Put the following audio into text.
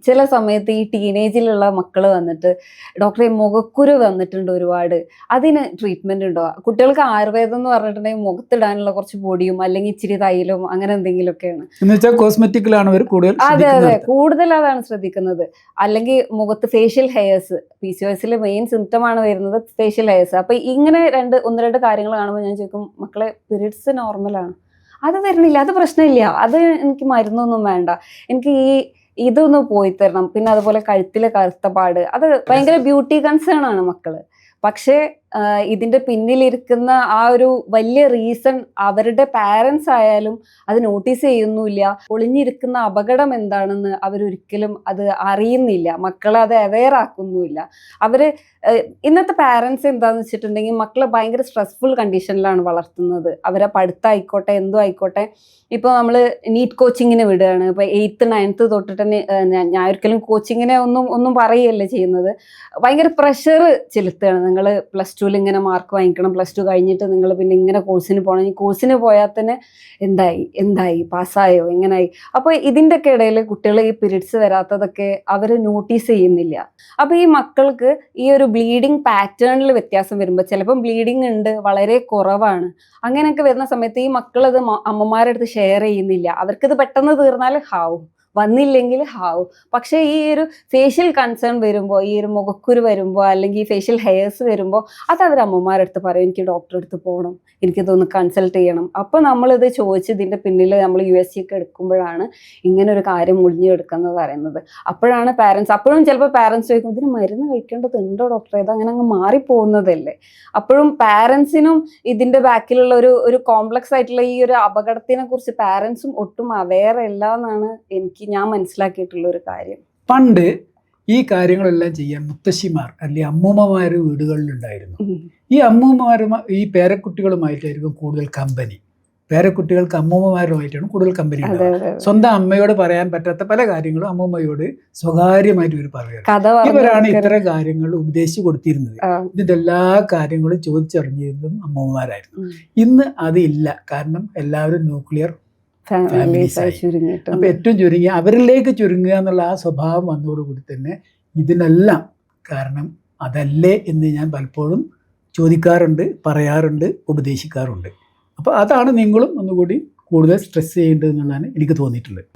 ചില സമയത്ത് ഈ ടീനേജിലുള്ള മക്കൾ വന്നിട്ട് ഡോക്ടറെ മുഖക്കുരു വന്നിട്ടുണ്ട് ഒരുപാട്, അതിന് ട്രീറ്റ്മെന്റ് ഉണ്ടോ? കുട്ടികൾക്ക് ആയുർവേദം എന്ന് പറഞ്ഞിട്ടുണ്ടെങ്കിൽ മുഖത്തിടാനുള്ള കുറച്ച് പൊടിയും അല്ലെങ്കിൽ ഇച്ചിരി തൈലവും അങ്ങനെ എന്തെങ്കിലുമൊക്കെയാണ്. കോസ്മെറ്റിക്കിലാണ് അവർ കൂടുതൽ. അതെ അതെ, കൂടുതൽ അതാണ് ശ്രദ്ധിക്കുന്നത്. അല്ലെങ്കിൽ മുഖത്ത് facial hairs, PCOS main symptom ആണ് വരുന്നത് ഫേഷ്യൽ ഹെയർസ്. അപ്പൊ ഇങ്ങനെ ഒന്ന് രണ്ട് കാര്യങ്ങൾ കാണുമ്പോൾ ഞാൻ ചോദിക്കും, മക്കളെ പീരീഡ്സ് നോർമലാണ്, അത് വരുന്നില്ല, അത് പ്രശ്നമില്ല, അത് എനിക്ക് മരുന്നൊന്നും വേണ്ട, എനിക്ക് ഇതൊന്ന് പോയി തരണം. പിന്നെ അതുപോലെ കഴുത്തിലെ കറുത്ത പാട്, അത് ഭയങ്കര ബ്യൂട്ടി കൺസേൺ ആണ് മക്കള്. പക്ഷേ ഇതിന്റെ പിന്നിലിരിക്കുന്ന ആ ഒരു വലിയ റീസൺ അവരുടെ പാരൻസ് ആയാലും അത് നോട്ടീസ് ചെയ്യുന്നില്ല. ഒളിഞ്ഞിരിക്കുന്ന അപകടം എന്താണെന്ന് അവരൊരിക്കലും അത് അറിയുന്നില്ല, മക്കളെ അത് അവെയർ ആക്കുന്നുമില്ല. അവര് ഇന്നത്തെ പാരൻസ് എന്താന്ന് വെച്ചിട്ടുണ്ടെങ്കിൽ മക്കളെ ഭയങ്കര സ്ട്രെസ്ഫുൾ കണ്ടീഷനിലാണ് വളർത്തുന്നത്. അവരെ പഠിത്തമായിക്കോട്ടെ എന്തോ ആയിക്കോട്ടെ. ഇപ്പോൾ നമ്മൾ നീറ്റ് കോച്ചിങ്ങിന് വിടുകയാണ്. ഇപ്പോൾ 8th 9th തൊട്ടിട്ട് തന്നെ ഞാൻ ഒരിക്കലും കോച്ചിങ്ങിനെ ഒന്നും പറയുകയല്ല ചെയ്യുന്നത്. ഭയങ്കര പ്രഷർ ചെലുത്തുകയാണ്. നിങ്ങൾ +2 ഇങ്ങനെ മാർക്ക് വാങ്ങിക്കണം, +2 കഴിഞ്ഞിട്ട് നിങ്ങൾ പിന്നെ ഇങ്ങനെ കോഴ്സിന് പോകണം, ഈ കോഴ്സിന് പോയാൽ തന്നെ എന്തായി പാസ്സായോ എങ്ങനായി. അപ്പോൾ ഇതിൻ്റെയൊക്കെ ഇടയിൽ കുട്ടികൾ ഈ പീരീഡ്സ് വരാത്തതൊക്കെ അവർ നോട്ടീസ് ചെയ്യുന്നില്ല. അപ്പോൾ ഈ മക്കൾക്ക് ഈ ഒരു ബ്ലീഡിങ് പാറ്റേണിൽ വ്യത്യാസം വരുമ്പോൾ, ചിലപ്പം ബ്ലീഡിങ് ഉണ്ട്, വളരെ കുറവാണ്, അങ്ങനെയൊക്കെ വരുന്ന സമയത്ത് ഈ മക്കളത് അമ്മമാരുടെ അടുത്ത് ഷെയർ ചെയ്യുന്നില്ല. അവർക്കിത് പെട്ടെന്ന് തീർന്നാൽ ഹാവും, വന്നില്ലെങ്കിൽ ഹാവും. പക്ഷേ ഈ ഒരു ഫേഷ്യൽ കൺസേൺ വരുമ്പോൾ, ഈ ഒരു മുഖക്കുരു വരുമ്പോൾ, അല്ലെങ്കിൽ ഫേഷ്യൽ ഹെയർസ് വരുമ്പോൾ, അത് അവർ അമ്മമാരുടെ അടുത്ത് പറയും, എനിക്ക് ഡോക്ടറെ അടുത്ത് പോകണം, എനിക്കിതൊന്ന് കൺസൾട്ട് ചെയ്യണം. അപ്പോൾ നമ്മളിത് ചോദിച്ച് ഇതിൻ്റെ പിന്നിൽ നമ്മൾ USG ഒക്കെ എടുക്കുമ്പോഴാണ് ഇങ്ങനെ ഒരു കാര്യം മുളിഞ്ഞെടുക്കുന്നത് പറയുന്നത്. അപ്പോഴാണ് പാരൻസ്, അപ്പോഴും ചിലപ്പോൾ പാരൻസ് ചോദിക്കും, ഇതിന് മരുന്ന് കഴിക്കേണ്ടതുണ്ടോ ഡോക്ടറെ, ഇത് അങ്ങനെ അങ്ങ് മാറിപ്പോകുന്നതല്ലേ. അപ്പോഴും പാരൻസിനും ഇതിൻ്റെ ബാക്കിലുള്ള ഒരു കോംപ്ലക്സ് ആയിട്ടുള്ള ഈ ഒരു അപകടത്തിനെ കുറിച്ച് പാരൻസും ഒട്ടും അവെയർ അല്ല എന്നാണ് ഞാൻ മനസ്സിലാക്കിയിട്ടുള്ള ഒരു കാര്യം. പണ്ട് ഈ കാര്യങ്ങളെല്ലാം ചെയ്യാൻ മുത്തശ്ശിമാർ അല്ലെങ്കിൽ അമ്മൂമ്മമാർ വീടുകളിലുണ്ടായിരുന്നു. ഈ അമ്മൂമ്മമാരും ഈ പേരക്കുട്ടികളുമായിട്ടായിരിക്കും കൂടുതൽ കമ്പനി. പേരക്കുട്ടികൾക്ക് അമ്മൂമ്മമാരുമായിട്ടാണ് കൂടുതൽ കമ്പനി. സ്വന്തം അമ്മയോട് പറയാൻ പറ്റാത്ത പല കാര്യങ്ങളും അമ്മൂമ്മയോട് സ്വകാര്യമായിട്ട് ഇവർ പറയുന്നത്. ഇവരാണ് ഇത്തരം കാര്യങ്ങൾ ഉപദേശിച്ചു കൊടുത്തിരുന്നത്. ഇതിന്റെ എല്ലാ കാര്യങ്ങളും ചോദിച്ചറിഞ്ഞിരുന്നതും അമ്മൂമ്മമാരായിരുന്നു. ഇന്ന് അതില്ല. കാരണം എല്ലാവരും ന്യൂക്ലിയർ ഫാമിലീസായി. അപ്പൊ ഏറ്റവും ചുരുങ്ങി അവരിലേക്ക് ചുരുങ്ങുക എന്നുള്ള ആ സ്വഭാവം വന്നതോടുകൂടി തന്നെ ഇതിനെല്ലാം കാരണം അതല്ലേ എന്ന് ഞാൻ പലപ്പോഴും ചോദിക്കാറുണ്ട്, പറയാറുണ്ട്, ഉപദേശിക്കാറുണ്ട്. അപ്പോൾ അതാണ് നിങ്ങളും ഒന്നുകൂടി കൂടുതൽ സ്ട്രെസ് ചെയ്യേണ്ടത് എന്നുള്ളതാണ് എനിക്ക് തോന്നിയിട്ടുള്ളത്.